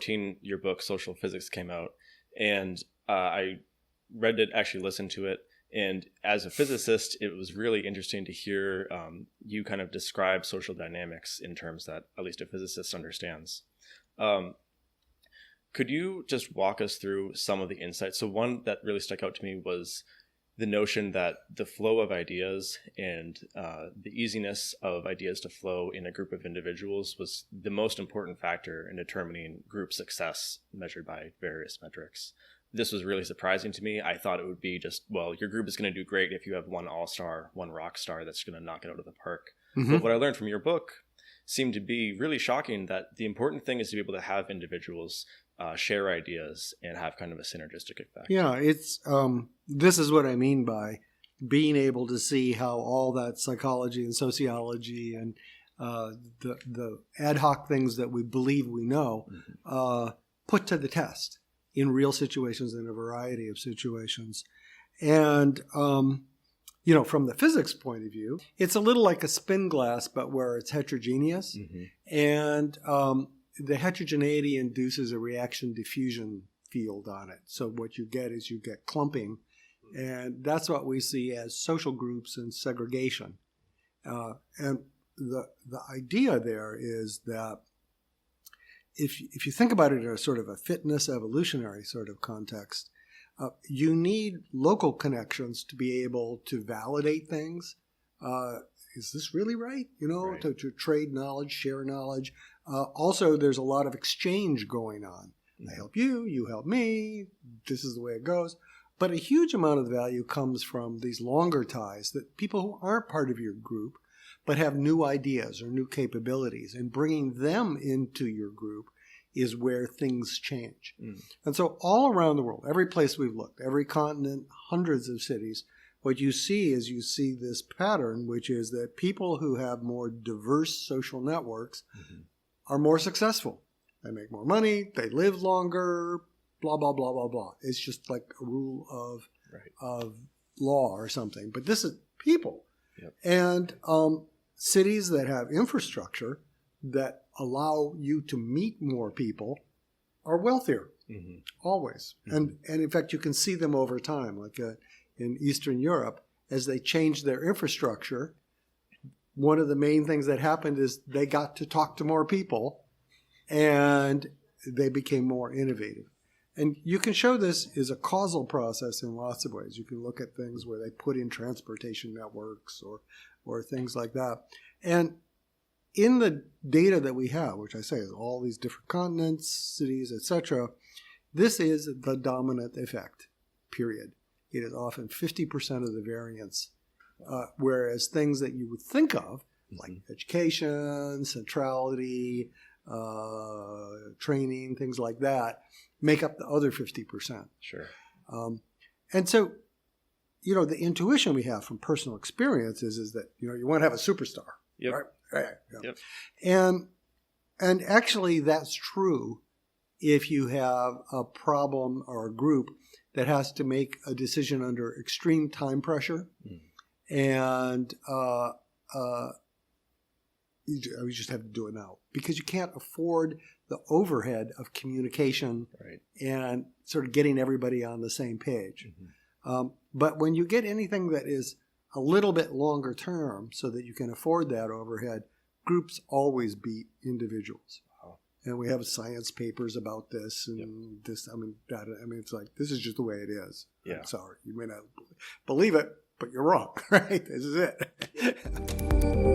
2014, your book Social Physics came out, and I read it, actually listened to it. And as a physicist, it was really interesting to hear you kind of describe social dynamics in terms that at least a physicist understands. Could you just walk us through some of the insights? So one that really stuck out to me was the notion that the flow of ideas and the easiness of ideas to flow in a group of individuals was the most important factor in determining group success measured by various metrics. This was really surprising to me. I thought it would be just, well, your group is going to do great if you have one all-star, one rock star that's going to knock it out of the park. Mm-hmm. But what I learned from your book seemed to be really shocking, that the important thing is to be able to have individuals share ideas and have kind of a synergistic effect. Yeah, it's this is what I mean by being able to see how all that psychology and sociology and the ad hoc things that we believe we know put to the test in real situations, in a variety of situations. And, from the physics point of view, it's a little like a spin glass, but where it's heterogeneous. Mm-hmm. And the heterogeneity induces a reaction diffusion field on it. So what you get is you get clumping. And that's what we see as social groups and segregation. And the idea there is that if you think about it in a sort of a fitness evolutionary sort of context, you need local connections to be able to validate things. Is this really right? Right. To trade knowledge, share knowledge. Also, there's a lot of exchange going on. Mm-hmm. I help you, you help me. This is the way it goes. But a huge amount of the value comes from these longer ties, that people who aren't part of your group but have new ideas or new capabilities, and bringing them into your group is where things change. Mm. And so all around the world, every place we've looked, every continent, hundreds of cities, what you see this pattern, which is that people who have more diverse social networks are more successful. They make more money, they live longer, blah, blah, blah, blah, blah. It's just like a rule of law or something. But this is people. Yep. And cities that have infrastructure that allow you to meet more people are wealthier, always. Mm-hmm. And in fact, you can see them over time, like in Eastern Europe, as they changed their infrastructure. One of the main things that happened is they got to talk to more people, and they became more innovative. And you can show this is a causal process in lots of ways. You can look at things where they put in transportation networks or things like that. And in the data that we have, which I say is all these different continents, cities, etc., this is the dominant effect, period. It is often 50% of the variance, whereas things that you would think of, like education, centrality, training, things like that, make up the other 50%. Sure. And so, the intuition we have from personal experience is that, you want to have a superstar. Yep. Right? Yep. And actually that's true if you have a problem or a group that has to make a decision under extreme time pressure. And we just have to do it now because you can't afford the overhead of communication and sort of getting everybody on the same page. But when you get anything that is a little bit longer term so that you can afford that overhead, groups always beat individuals. Wow. And we have science papers about this and this. It's like, this is just the way it is. Yeah. I'm sorry. You may not believe it, but you're wrong, right? This is it.